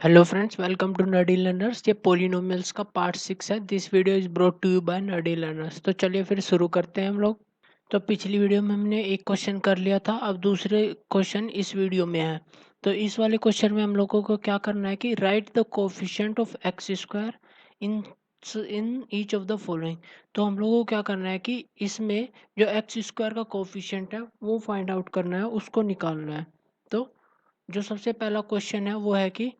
Hello friends, welcome to nerdy learners. ये polynomials का part 6 है। This video is brought to you by nerdy learners. तो चलिए फिर शुरू करते हैं हम लोग। तो पिछली वीडियो में हमने एक क्वेश्चन कर लिया था, अब दूसरे क्वेश्चन इस वीडियो में है। तो इस वाले क्वेश्चन में हम लोगों को क्या करना है कि right the coefficient of X square in in each of the following. तो हम लोगों को क्या करना है कि इसमें जो एक्स स्क्वायर का कोफिशिएंट है वो फाइंड आउट करना है, उसको निकालना है। तो जो सबसे पहला क्वेश्चन है वो है कि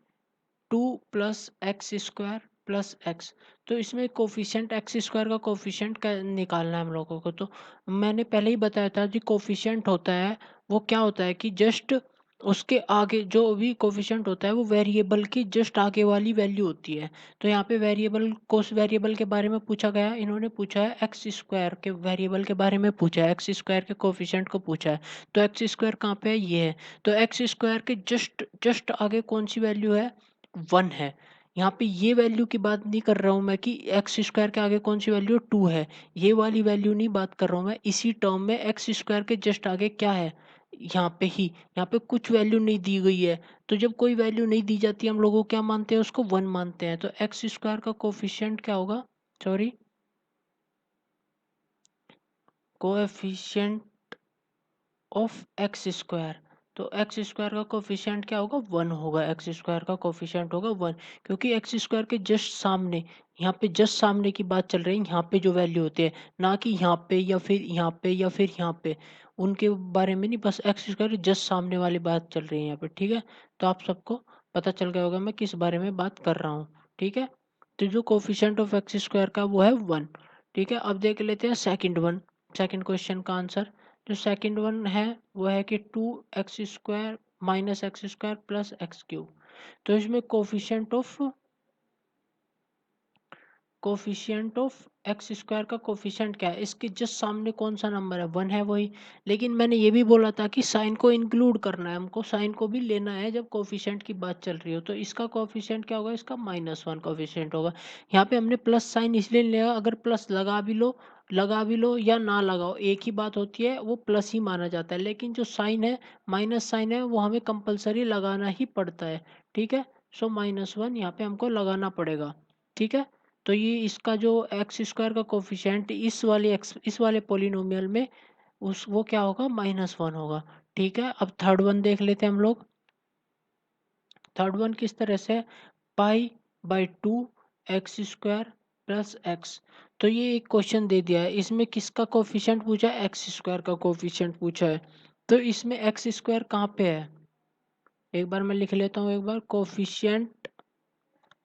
2 + x² + x। तो इसमें कोफिशिएंट एक्स स्क्वायर का कोफिशिएंट निकालना है हम लोगों को। तो मैंने पहले ही बताया था कि कोफिशिएंट होता है वो क्या होता है कि जस्ट उसके आगे जो भी कोफिशिएंट होता है वो वेरिएबल की जस्ट आगे वाली वैल्यू होती है। तो यहाँ पे वेरिएबल कोस वेरिएबल के बारे में पूछा गया है, इन्होंने पूछा है एक्स स्क्वायर के वेरिएबल के बारे में पूछा है, एक्स स्क्वायर के कोफिशिएंट को पूछा है। तो एक्स स्क्वायर कहाँ पे है, ये है। तो एक्स स्क्वायर के जस्ट जस्ट आगे कौन सी वैल्यू है, 1 है। यहाँ पे ये वैल्यू की बात नहीं कर रहा हूँ मैं कि एक्स स्क्वायर के आगे कौन सी वैल्यू 2 है। ये वाली वैल्यू नहीं बात कर रहा हूँ मैं, इसी टर्म में एक्स स्क्वायर के जस्ट आगे क्या है, यहाँ पे ही, यहाँ पे कुछ वैल्यू नहीं दी गई है। तो जब कोई वैल्यू नहीं दी जाती हम लोगों को क्या मानते हैं, उसको 1 मानते हैं। तो एक्स स्क्वायर का कोफिशिएंट क्या होगा, sorry, coefficient of X square. तो एक्स स्क्वायर का कोफिशिएंट क्या होगा, 1 होगा। एक्स स्क्वायर का कोफिशिएंट होगा 1, क्योंकि एक्स स्क्वायर के जस्ट सामने, यहाँ पे जस्ट सामने की बात चल रही है, यहाँ पे जो वैल्यू होती है, ना कि यहाँ पे या फिर यहाँ पे या फिर यहाँ पे, उनके बारे में नहीं, बस एक्स स्क्वायर के जस्ट सामने वाली बात चल रही है यहाँ पे। ठीक है, तो आप सबको पता चल गया होगा मैं किस बारे में बात कर रहा हूँ। ठीक है, तो जो कोफिशिएंट ऑफ एक्स स्क्वायर का वो है 1। ठीक है, अब देख लेते हैं सेकंड वन, सेकंड क्वेश्चन का आंसर। जो सेकंड वन है वो है कि 2x² - x² + x³ तो इसमें कोफिशिएंट ऑफ एक्स स्क्वायर का कोफिशिएंट क्या है, इसके जस्ट सामने कौन सा नंबर है, 1 है वही। लेकिन मैंने ये भी बोला था कि साइन को इंक्लूड करना है, हमको साइन को भी लेना है जब कोफिशिएंट की बात चल रही हो। तो इसका कोफिशिएंट क्या होगा, इसका -1 कोफिशिएंट होगा। यहाँ पे हमने प्लस साइन इसलिए लिया, अगर प्लस लगा भी लो या ना लगाओ एक ही बात होती है, वो प्लस ही माना जाता है। लेकिन जो साइन है, माइनस साइन है, वो हमें कंपलसरी लगाना ही पड़ता है। ठीक है, सो -1 यहाँ पे हमको लगाना पड़ेगा। ठीक है, तो ये इसका जो एक्स स्क्वायर का कोफिशिएंट इस वाले पोलिनोमियल में उस वो क्या होगा, -1 होगा। ठीक है, अब थर्ड वन देख लेते हैं हम लोग। थर्ड वन किस तरह से, π/2 x² + x। तो ये एक क्वेश्चन दे दिया है, इसमें किसका कोफिशिएंट पूछा है, एक्स स्क्वायर का कोफिशिएंट पूछा है। तो इसमें एक्स स्क्वायर कहाँ पे है, एक बार मैं लिख लेता हूँ, एक बार coefficient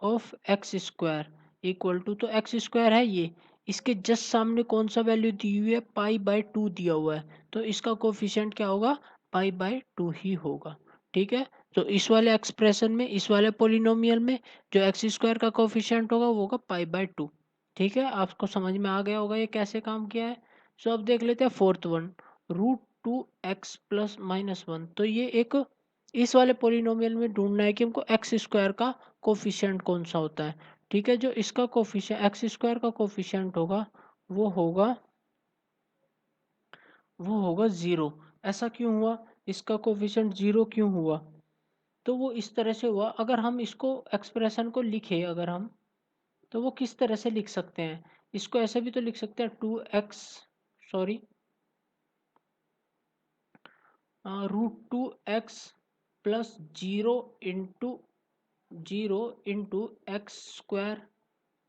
of X square equal to, तो एक्स स्क्वायर है ये, इसके जस्ट सामने कौन सा वैल्यू दी हुई है, π/2 दिया हुआ है। तो इसका कोफिशिएंट क्या होगा, π/2 ही होगा। ठीक है, तो इस वाले एक्सप्रेशन में, इस वाले पोलिनोमियल में जो एक्स स्क्वायर का कोफिशिएंट होगा वो होगा π/2। ठीक है, आपको समझ में आ गया होगा ये कैसे काम किया है। सो अब देख लेते हैं फोर्थ वन, √2x + -1। तो ये एक, इस वाले पोलिनोमियल में ढूंढना है कि हमको एक्स स्क्वायर का कोफिशिएंट कौन सा होता है। ठीक है, जो इसका कोफिशिएंट एक्स स्क्वायर का कोफिशिएंट होगा वो होगा वो होगा 0। ऐसा क्यों हुआ, इसका कोफिशिएंट 0 क्यों हुआ, तो वो इस तरह से हुआ। अगर हम इसको एक्सप्रेशन को लिखे, अगर हम, तो वो किस तरह से लिख सकते हैं, इसको ऐसे भी तो लिख सकते हैं, 2x, सॉरी, √2x + 0 ×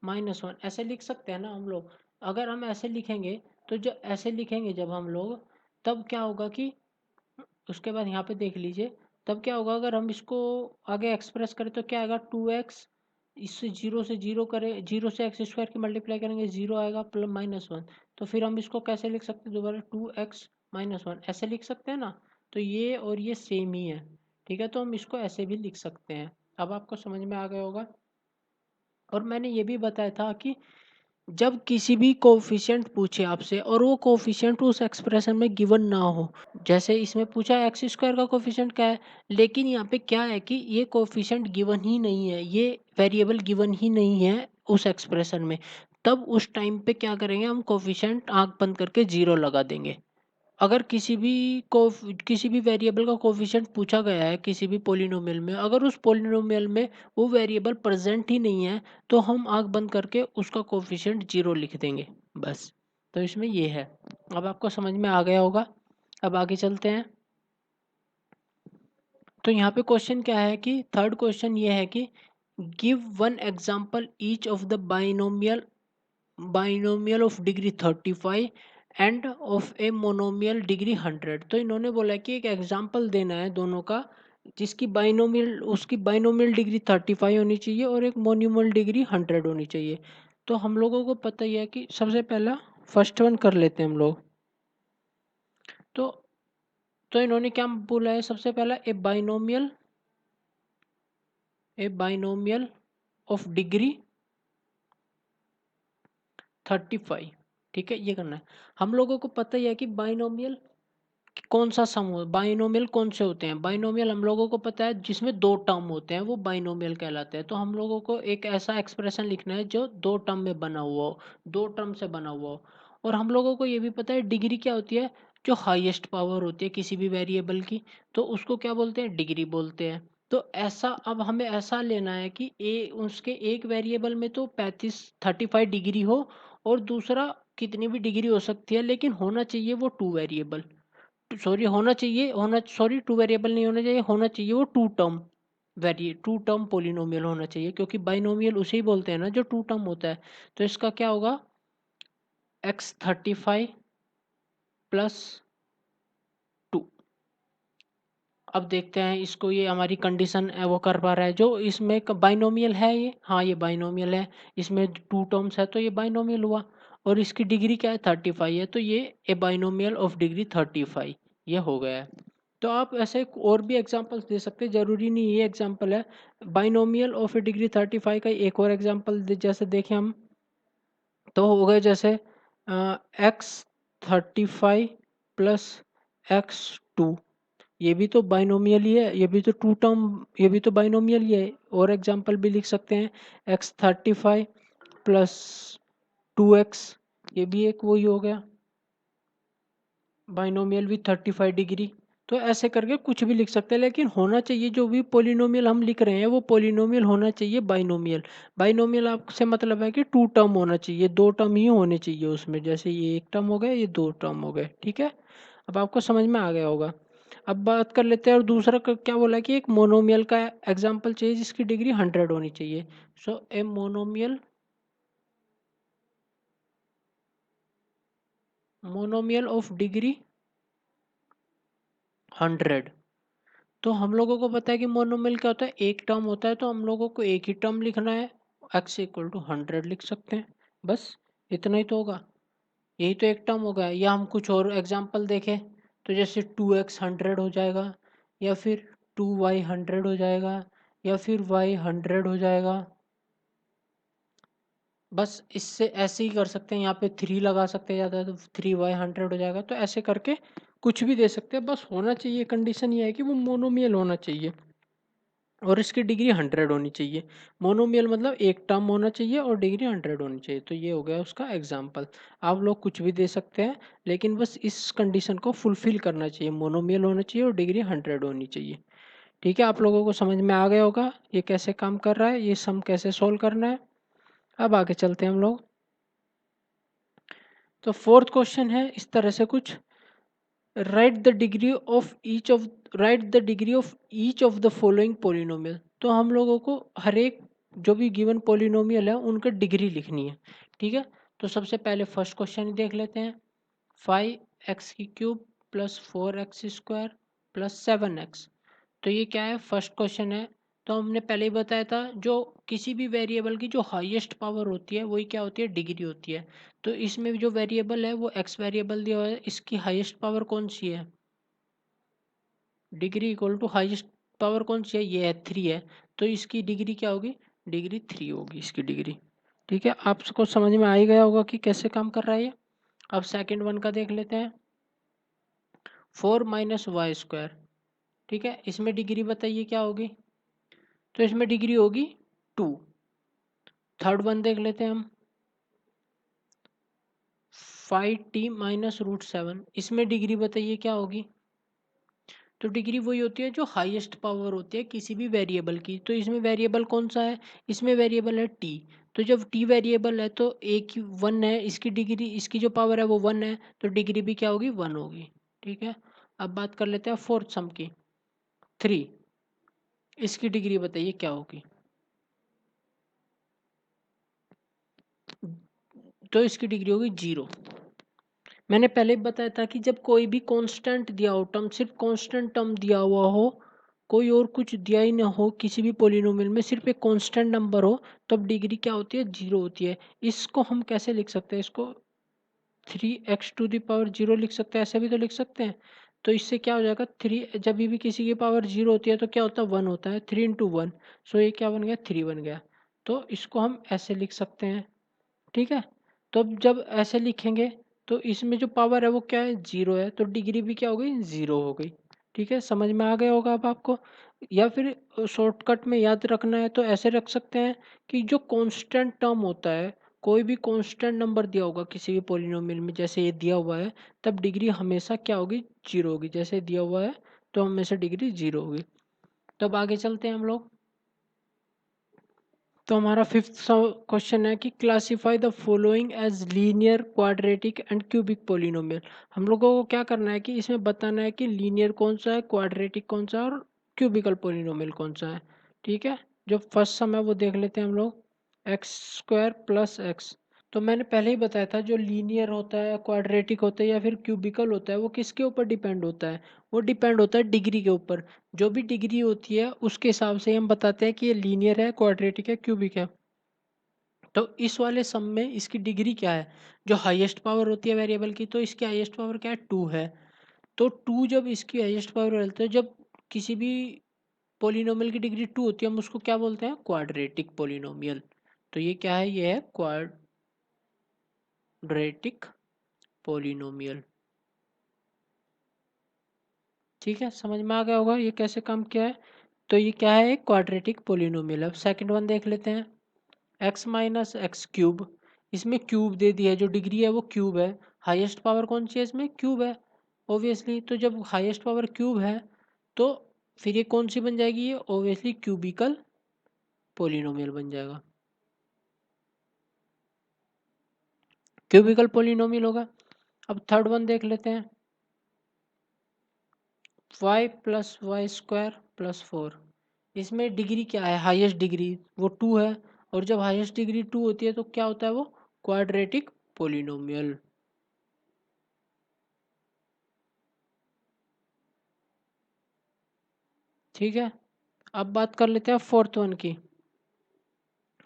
-1 ऐसे लिख सकते हैं ना हम लोग। अगर हम ऐसे लिखेंगे, तो जो ऐसे लिखेंगे जब हम लोग, तब क्या होगा कि, उसके बाद यहाँ पे देख लीजिए, तब क्या होगा अगर हम इसको आगे एक्सप्रेस करें तो क्या आएगा, 2x, इससे 0 करें, 0 से x² की मल्टीप्लाई करेंगे 0 आएगा, प्लस -1। तो फिर हम इसको कैसे लिख सकते हैं दोबारा, 2x - 1 ऐसे लिख सकते हैं ना। तो ये और ये सेम ही है। ठीक है, तो हम इसको ऐसे भी लिख सकते हैं। अब आपको समझ में आ गया होगा। और मैंने ये भी बताया था कि जब किसी भी कोफिशिएंट पूछे आपसे और वो कोफिशिएंट उस एक्सप्रेशन में गिवन ना हो, जैसे इसमें पूछा है एक्स स्क्वायर का कोफिशिएंट क्या है, लेकिन यहाँ पे क्या है कि ये कोफिशिएंट गिवन ही नहीं है, ये वेरिएबल गिवन ही नहीं है उस एक्सप्रेशन में, तब उस टाइम पे क्या करेंगे, हम कोफिशिएंट आंख बंद करके 0 लगा देंगे। अगर किसी भी वेरिएबल का कोफिशिएंट पूछा गया है किसी भी पोलिनोमियल में, अगर उस पोलिनोमियल में वो वेरिएबल प्रेजेंट ही नहीं है, तो हम आंख बंद करके उसका कोफिशिएंट 0 लिख देंगे बस। तो इसमें ये है। अब आपको समझ में आ गया होगा। अब आगे चलते हैं। तो यहाँ पे क्वेश्चन क्या है कि थर्ड क्वेश्चन ये है कि give one example each of the binomial of degree 35 end of a monomial degree 100। तो इन्होंने बोला कि एक एग्जांपल देना है दोनों का, जिसकी बाइनोमियल डिग्री 35 होनी चाहिए और एक मोनोमियल डिग्री 100 होनी चाहिए। तो हम लोगों को पता ही है कि सबसे पहला फर्स्ट वन कर लेते हैं हम लोग। तो इन्होंने क्या बोला है, सबसे पहला ए बाइनोमियल ऑफ डिग्री 35। ठीक है, ये करना है। हम लोगों को पता ही है कि बाइनोमियल कौन सा सम हो, बाइनोमियल कौन से होते हैं। बाइनोमियल हम लोगों को पता है जिसमें दो टर्म होते हैं वो बाइनोमियल कहलाते हैं। तो हम लोगों को एक ऐसा एक्सप्रेशन लिखना है जो दो टर्म में बना हुआ हो, दो टर्म से बना हुआ हो। और हम लोगों को ये भी पता है डिग्री क्या होती है, जो हाईएस्ट पावर होती है किसी भी वेरिएबल की, तो उसको क्या बोलते हैं, डिग्री बोलते हैं। तो ऐसा अब हमें ऐसा लेना है कि उसके एक वेरिएबल में तो 35 डिग्री हो, और दूसरा कितनी भी डिग्री हो सकती है, लेकिन होना चाहिए वो two variable, sorry two variable नहीं होना चाहिए, होना चाहिए वो टू टर्म पोलिनोमियल होना चाहिए, क्योंकि बाइनोमियल उसे ही बोलते हैं ना जो टू टर्म होता है। तो इसका क्या होगा, x35 प्लस 2। अब देखते हैं इसको, ये हमारी कंडीशन वो कर पा रहा है जो इसमें बाइनोमियल है ये, हाँ ये बाइनोमियल है, इसमें टू टर्म्स है तो ये बाइनोमियल हुआ। और इसकी डिग्री क्या है, 35 है, तो ये ए बाइनोमियल ऑफ डिग्री 35 ये हो गया है। तो आप ऐसे और भी एग्जांपल्स दे सकते हैं, जरूरी नहीं ये एग्जांपल है। बाइनोमियल ऑफ ए डिग्री 35 का एक और एग्जांपल जैसे देखें हम, तो हो गए जैसे x35 प्लस x2, ये भी तो बाइनोमियल ही है, ये भी तो टू टर्म, ये भी तो बाइनोमियल ही है। और एग्जांपल भी लिख सकते हैं, x35 प्लस 2x, ये भी एक वही हो गया बाइनोमियल विथ 35 डिग्री। तो ऐसे करके कुछ भी लिख सकते हैं, लेकिन होना चाहिए जो भी पोलिनोमियल हम लिख रहे हैं वो पोलिनोमियल होना चाहिए बाइनोमियल। बाइनोमियल आपसे मतलब है कि टू टर्म होना चाहिए, दो टर्म ही होने चाहिए उसमें, जैसे ये एक टर्म हो गया, ये दो टर्म हो गए। ठीक है, अब आपको समझ में आ गया होगा। अब बात कर लेते हैं, और दूसरा क्या बोला कि एक मोनोमियल का एग्जाम्पल चाहिए जिसकी डिग्री 100 होनी चाहिए। सो ए मोनोमियल ऑफ डिग्री 100। तो हम लोगों को पता है कि मोनोमियल क्या होता है, एक टर्म होता है, तो हम लोगों को एक ही टर्म लिखना है, x=100 लिख सकते हैं बस, इतना ही तो होगा। यही तो एक टर्म होगा। या हम कुछ और एग्जांपल देखें, तो जैसे 2x 100 हो जाएगा, या फिर 2y 100 हो जाएगा, या फिर y 100 हो जाएगा। बस इससे ऐसे ही कर सकते हैं, यहाँ पे 3 लगा सकते हैं ज़्यादा, तो 3y 100 हो जाएगा। तो ऐसे करके कुछ भी दे सकते हैं, बस होना चाहिए, कंडीशन ये है कि वो मोनोमियल होना चाहिए और इसकी डिग्री 100 होनी चाहिए। मोनोमियल मतलब एक टर्म होना चाहिए और डिग्री 100 होनी चाहिए। तो ये हो गया उसका एग्जाम्पल। आप लोग कुछ भी दे सकते हैं, लेकिन बस इस कंडीशन को फुलफिल करना चाहिए, मोनोमियल होना चाहिए और डिग्री 100 होनी चाहिए। ठीक है, आप लोगों को समझ में आ गया होगा ये कैसे काम कर रहा है, ये सम कैसे सोल्व करना है। अब आगे चलते हैं हम लोग। तो फोर्थ क्वेश्चन है इस तरह से कुछ, right the degree of each of the following polynomial. तो हम लोगों को हर एक जो भी गिवन पोलिनोमियल है उनका डिग्री लिखनी है। ठीक है, तो सबसे पहले फर्स्ट क्वेश्चन देख लेते हैं। 5x³ plus 4x² plus 7x। तो ये क्या है, फर्स्ट क्वेश्चन है। तो हमने पहले ही बताया था, जो किसी भी वेरिएबल की जो हाईएस्ट पावर होती है वही क्या होती है, डिग्री होती है। तो इसमें जो वेरिएबल है वो x वेरिएबल दिया हुआ है, इसकी हाईएस्ट पावर कौन सी है, degree equal to highest power कौन सी है, ये है 3 है। तो इसकी डिग्री क्या होगी, डिग्री 3 होगी इसकी डिग्री। ठीक है, आपको समझ में आ ही गया होगा कि कैसे काम कर रहा है ये। अब सेकंड वन का देख लेते हैं, 4 - y²। ठीक है, इसमें डिग्री बताइए क्या होगी, तो इसमें डिग्री होगी 2। थर्ड वन देख लेते हैं हम, 5t माइनस रूट 7। इसमें डिग्री बताइए क्या होगी। तो डिग्री वही होती है जो हाईएस्ट पावर होती है किसी भी वेरिएबल की। तो इसमें वेरिएबल कौन सा है, इसमें वेरिएबल है टी। तो जब टी वेरिएबल है तो एक की 1 है, इसकी डिग्री, इसकी जो पावर है वो 1 है, तो डिग्री भी क्या होगी, 1 होगी। ठीक है। अब बात कर लेते हैं फोर्थ सम की, 3। इसकी डिग्री बताइए क्या होगी। तो इसकी डिग्री होगी 0। मैंने पहले भी बताया था कि जब कोई भी कांस्टेंट दिया हो, टर्म सिर्फ कांस्टेंट टर्म दिया हुआ हो, कोई और कुछ दिया ही ना हो, किसी भी पोलिनोमियल में सिर्फ एक कांस्टेंट नंबर हो, तब डिग्री क्या होती है, 0 होती है। इसको हम कैसे लिख सकते हैं, इसको 3x⁻0 लिख सकते हैं, ऐसे भी तो लिख सकते हैं। तो इससे क्या हो जाएगा, 3 जब भी किसी की पावर 0 होती है तो क्या होता है, 1 होता है, 3 × 1। सो ये क्या बन गया, 3 बन गया। तो इसको हम ऐसे लिख सकते हैं। ठीक है। तो अब जब ऐसे लिखेंगे तो इसमें जो पावर है वो क्या है, 0 है, तो डिग्री भी क्या हो गई, 0 हो गई। ठीक है, समझ में आ गया होगा अब आपको। या फिर शॉर्टकट में याद रखना है तो ऐसे रख सकते हैं कि जो कांस्टेंट टर्म होता है, कोई भी कांस्टेंट नंबर दिया होगा किसी भी पोलिनोमियल में, जैसे ये दिया हुआ है, तब डिग्री हमेशा क्या होगी, 0 होगी। जैसे दिया हुआ है तो हमेशा डिग्री 0 होगी। तब आगे चलते हैं हम लोग। तो हमारा फिफ्थ क्वेश्चन है कि classify the following as linear, quadratic and cubic polynomial. हम लोगों को क्या करना है कि इसमें बताना है कि लीनियर कौन सा है, क्वाड्रेटिक कौन सा है और क्यूबिकल पोलिनोमियल कौन सा है। ठीक है। जो फर्स्ट सम है वो देख लेते हैं हम लोग, x² + x। तो मैंने पहले ही बताया था जो लीनियर होता है, क्वाड्रेटिक होता है या फिर क्यूबिकल होता है, वो किसके ऊपर डिपेंड होता है, वो डिपेंड होता है डिग्री के ऊपर। जो भी डिग्री होती है उसके हिसाब से हम बताते हैं कि ये लीनियर है, क्वाड्रेटिक है, क्यूबिक है। तो इस वाले सम में इसकी डिग्री क्या है, जो हाईएस्ट पावर होती है वेरिएबल की, तो इसकी हाईएस्ट पावर क्या है, 2 है। तो 2 जब इसकी हाईएस्ट पावर रहती है, जब किसी भी पोलिनोमियल की डिग्री 2 होती है, हम उसको क्या बोलते हैं, क्वाड्रेटिक पोलिनोमियल। तो ये क्या है, ये है क्वाड्रेटिक पोलिनोमियल। ठीक है, समझ में आ गया होगा ये कैसे काम किया है। तो ये क्या है, एक क्वाड्रेटिक पोलिनोमियल। अब सेकंड वन देख लेते हैं, x−x³। इसमें क्यूब दे दिया है, जो डिग्री है वो क्यूब है। हाईएस्ट पावर कौन सी है इसमें, क्यूब है ऑब्वियसली। तो जब हाईएस्ट पावर क्यूब है तो फिर ये कौन सी बन जाएगी, ये ऑब्वियसली क्यूबिकल पोलिनोमियल बन जाएगा, क्यूबिकल पोलिनोमियल होगा। अब थर्ड वन देख लेते हैं, y+y² + 4। इसमें डिग्री क्या है, हाईएस्ट डिग्री वो 2 है, और जब हाईएस्ट डिग्री 2 होती है तो क्या होता है, वो क्वाड्रेटिक पोलिनोमियल। ठीक है। अब बात कर लेते हैं फोर्थ वन की।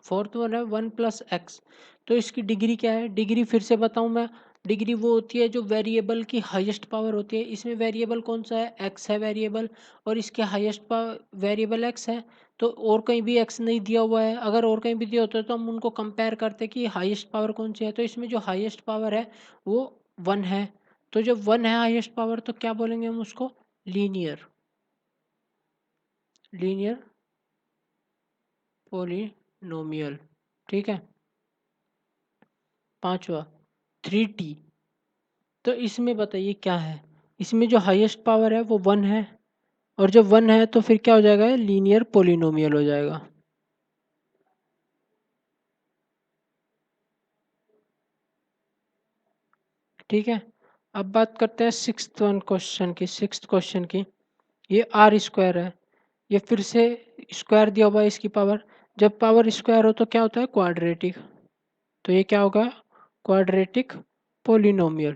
फोर्थ वन है 1+x। तो इसकी डिग्री क्या है, डिग्री फिर से बताऊं मैं, डिग्री वो होती है जो वेरिएबल की हाईएस्ट पावर होती है। इसमें वेरिएबल कौन सा है, x है वेरिएबल, और इसके हाईएस्ट पावर वेरिएबल x है। तो और कहीं भी x नहीं दिया हुआ है, अगर और कहीं भी दिया होता है तो हम उनको कंपेयर करते हैं कि हाईएस्ट पावर कौन सी है। तो इसमें जो हाईएस्ट पावर है वो 1 है। तो जब 1 है हाईएस्ट पावर तो क्या बोलेंगे हम उसको, लीनियर, लीनियर पोलिनोमियल। ठीक है। पांचवा 3t। तो इसमें बताइए क्या है, इसमें जो हाईएस्ट पावर है वो 1 है, और जब 1 है तो फिर क्या हो जाएगा, लीनियर पोलिनोमियल हो जाएगा। ठीक है। अब बात करते हैं सिक्स्थ क्वेश्चन की। ये r² है, ये फिर से स्क्वायर दिया हुआ है इसकी पावर। जब पावर स्क्वायर हो तो क्या होता है, क्वाड्रेटिक। तो ये क्या होगा, क्वाड्रेटिक पोलिनोमियल।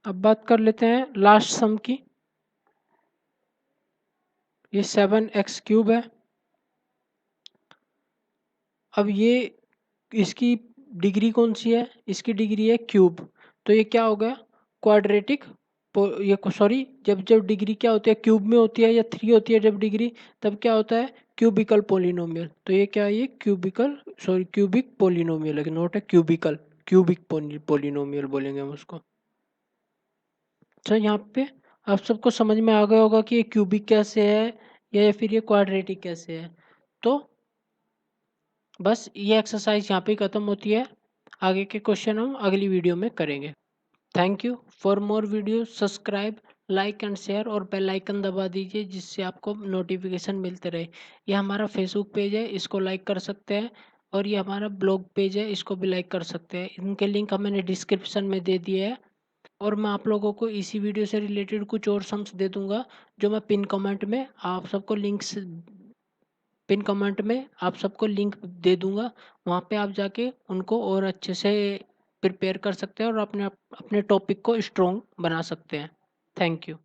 अब बात कर लेते हैं लास्ट सम की। ये 7x³ है। अब ये इसकी डिग्री कौन सी है, इसकी डिग्री है क्यूब। तो ये क्या होगा, क्वाड्रेटिक, ये सॉरी, जब जब डिग्री क्या होती है, क्यूब में होती है या 3 होती है जब डिग्री, तब क्या होता है, क्यूबिकल पोलिनोमियल। तो ये क्या है, ये क्यूबिकल, सॉरी क्यूबिक पोलिनोमियल है, नोट है क्यूबिकल, क्यूबिक पोलिनोमियल बोलेंगे हम उसको। अच्छा, यहाँ पे आप सबको समझ में आ गया होगा कि ये क्यूबिक कैसे है या फिर ये क्वाड्रेटिक कैसे है। तो बस ये एक्सरसाइज यहाँ पे ख़त्म होती है। आगे के क्वेश्चन हम अगली वीडियो में करेंगे। Thank you. For more video subscribe, like and share और बेल आइकन दबा दीजिए जिससे आपको नोटिफिकेशन मिलते रहे। ये हमारा फेसबुक पेज है, इसको लाइक कर सकते हैं, और ये हमारा ब्लॉग पेज है, इसको भी लाइक कर सकते हैं। इनके लिंक मैंने डिस्क्रिप्शन में दे दिए हैं। और मैं आप लोगों को इसी वीडियो से रिलेटेड कुछ और सम्स दे दूंगा जो मैं पिन कमेंट में आप सबको लिंक्स पिन कमेंट में आप सबको लिंक दे दूंगा। वहाँ पे आप जाके उनको और अच्छे से प्रिपेयर कर सकते हैं और अपने अपने टॉपिक को स्ट्रॉन्ग बना सकते हैं। Thank you.